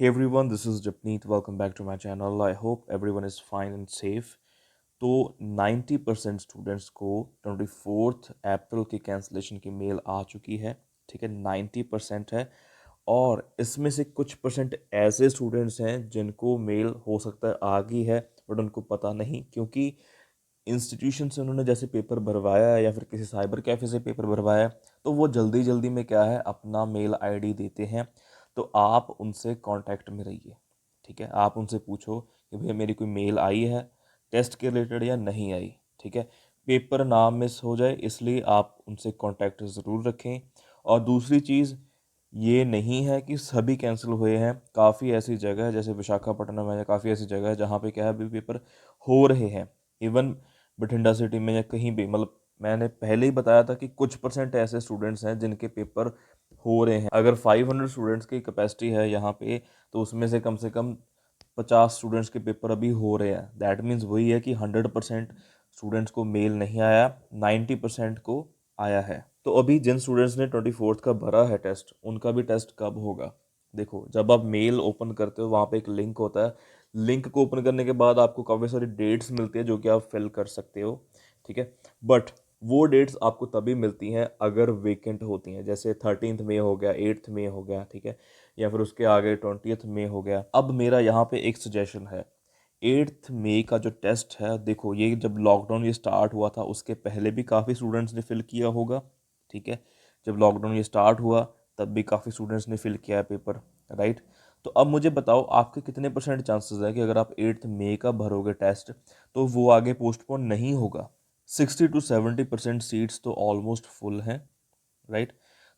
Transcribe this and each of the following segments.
Hey everyone, this is Japneet. Welcome back to my channel. I hope everyone is fine and safe. तो 90% students को 24 अप्रैल की cancellation की mail आ चुकी है। ठीक है, 90% है। और इसमें से कुछ परसेंट ऐसे स्टूडेंट्स हैं जिनको मेल हो सकता है आ गई है बट उनको पता नहीं, क्योंकि इंस्टीट्यूशन से उन्होंने जैसे पेपर भरवाया है या फिर किसी साइबर कैफ़े से पेपर भरवाया है, तो वो जल्दी जल्दी में क्या है अपना मेल आईडी देते हैं। तो आप उनसे कांटेक्ट में रहिए। ठीक है, आप उनसे पूछो कि भैया मेरी कोई मेल आई है टेस्ट के रिलेटेड या नहीं आई। ठीक है, पेपर ना मिस हो जाए इसलिए आप उनसे कांटेक्ट ज़रूर रखें। और दूसरी चीज़ ये नहीं है कि सभी कैंसिल हुए हैं। काफ़ी ऐसी जगह है जैसे विशाखापट्टनम है या काफ़ी ऐसी जगह है जहाँ पे क्या है अभी पेपर हो रहे हैं। इवन बठिंडा सिटी में या कहीं भी, मतलब मैंने पहले ही बताया था कि कुछ परसेंट ऐसे स्टूडेंट्स हैं जिनके पेपर हो रहे हैं। अगर 500 स्टूडेंट्स की कैपेसिटी है यहाँ पे, तो उसमें से कम 50 स्टूडेंट्स के पेपर अभी हो रहे हैं। दैट मीन्स वही है कि 100% स्टूडेंट्स को मेल नहीं आया, 90% को आया है। तो अभी जिन स्टूडेंट्स ने 24 का भरा है टेस्ट, उनका भी टेस्ट कब होगा? देखो, जब आप मेल ओपन करते हो वहाँ पे एक लिंक होता है। लिंक को ओपन करने के बाद आपको काफ़ी सारी डेट्स मिलती है जो कि आप फिल कर सकते हो। ठीक है, बट वो डेट्स आपको तभी मिलती हैं अगर वेकेंट होती हैं। जैसे 13 मई हो गया, 8 मई हो गया, ठीक है, या फिर उसके आगे 20 मई हो गया। अब मेरा यहाँ पे एक सजेशन है, 8 मई का जो टेस्ट है, देखो ये जब लॉकडाउन ये स्टार्ट हुआ था उसके पहले भी काफ़ी स्टूडेंट्स ने फिल किया होगा। ठीक है, जब लॉकडाउन ये स्टार्ट हुआ तब भी काफ़ी स्टूडेंट्स ने फिल किया है पेपर, राइट। तो अब मुझे बताओ आपके कितने परसेंट चांसेस है कि अगर आप 8 मई का भरोगे टेस्ट तो वो आगे पोस्टपोन नहीं होगा? 60 to 70% सीट्स तो ऑलमोस्ट फुल हैं, राइट।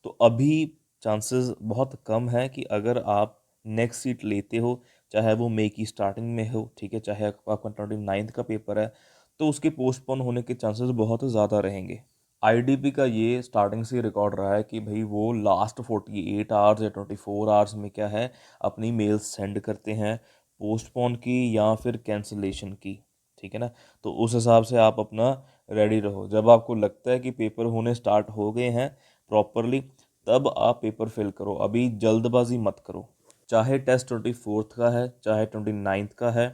तो अभी चांसेस बहुत कम है कि अगर आप नेक्स्ट सीट लेते हो, चाहे वो मई की स्टार्टिंग में हो, ठीक है, चाहे आपका 29 का पेपर है, तो उसके पोस्टपोन होने के चांसेस बहुत ज़्यादा रहेंगे। आईडीपी का ये स्टार्टिंग से रिकॉर्ड रहा है कि भाई वो लास्ट 48 आवर्स या 24 आवर्स में क्या है अपनी मेल सेंड करते हैं पोस्टपोन की या फिर कैंसिलेशन की। ठीक है ना, तो उस हिसाब से आप अपना रेडी रहो। जब आपको लगता है कि पेपर होने स्टार्ट हो गए हैं प्रॉपरली, तब आप पेपर फिल करो। अभी जल्दबाजी मत करो। चाहे टेस्ट 24 का है, चाहे 29 का है,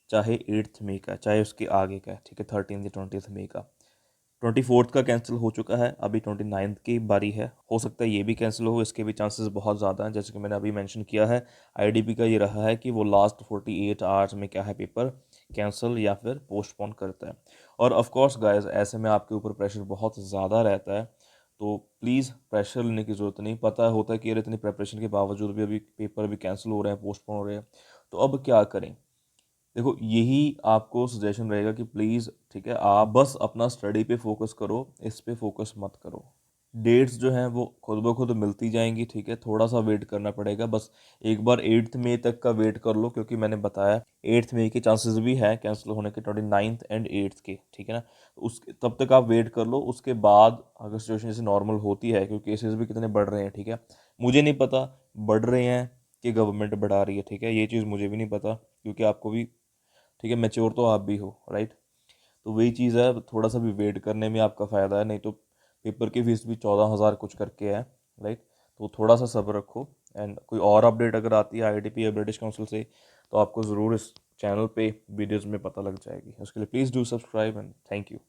चाहे 8 मई का, चाहे उसके आगे का है, ठीक है, 13 या 20 मई का। 24 का कैंसिल हो चुका है, अभी 29 की बारी है। हो सकता है ये भी कैंसिल हो, इसके भी चांसेस बहुत ज़्यादा हैं। जैसे कि मैंने अभी मेंशन किया है, आईडीपी का ये रहा है कि वो लास्ट 48 आवर्स में क्या है पेपर कैंसिल या फिर पोस्टपोन करता है। और ऑफ कोर्स गाइस, ऐसे में आपके ऊपर प्रेशर बहुत ज़्यादा रहता है, तो प्लीज़ प्रेशर लेने की ज़रूरत नहीं। पता होता है कि यार इतनी प्रिपरेशन के बावजूद भी अभी पेपर भी कैंसिल हो रहे हैं, पोस्टपोन हो रहे हैं, तो अब क्या करें? देखो, यही आपको सजेशन रहेगा कि प्लीज़, ठीक है, आप बस अपना स्टडी पे फोकस करो, इस पे फोकस मत करो। डेट्स जो हैं वो खुद ब खुद मिलती जाएंगी। ठीक है, थोड़ा सा वेट करना पड़ेगा। बस एक बार 8 मई तक का वेट कर लो, क्योंकि मैंने बताया 8 मई के चांसेस भी हैं कैंसिल होने के, 29 एंड 8 के। ठीक है ना, उस तब तक आप वेट कर लो। उसके बाद अगर सिचुएशन जैसे नॉर्मल होती है, क्योंकि केसेस भी कितने बढ़ रहे हैं, ठीक है, मुझे नहीं पता बढ़ रहे हैं कि गवर्नमेंट बढ़ा रही है। ठीक है, ये चीज़ मुझे भी नहीं पता, क्योंकि आपको भी, ठीक है, मैच्योर तो आप भी हो, राइट। तो वही चीज़ है, थोड़ा सा भी वेट करने में आपका फ़ायदा है। नहीं तो पेपर की फ़ीस भी 14,000 कुछ करके है, राइट। तो थोड़ा सा सब्र रखो। एंड कोई और अपडेट अगर आती है आईडीपी या ब्रिटिश काउंसिल से, तो आपको ज़रूर इस चैनल पे वीडियोज़ में पता लग जाएगी। उसके लिए please do subscribe and thank you.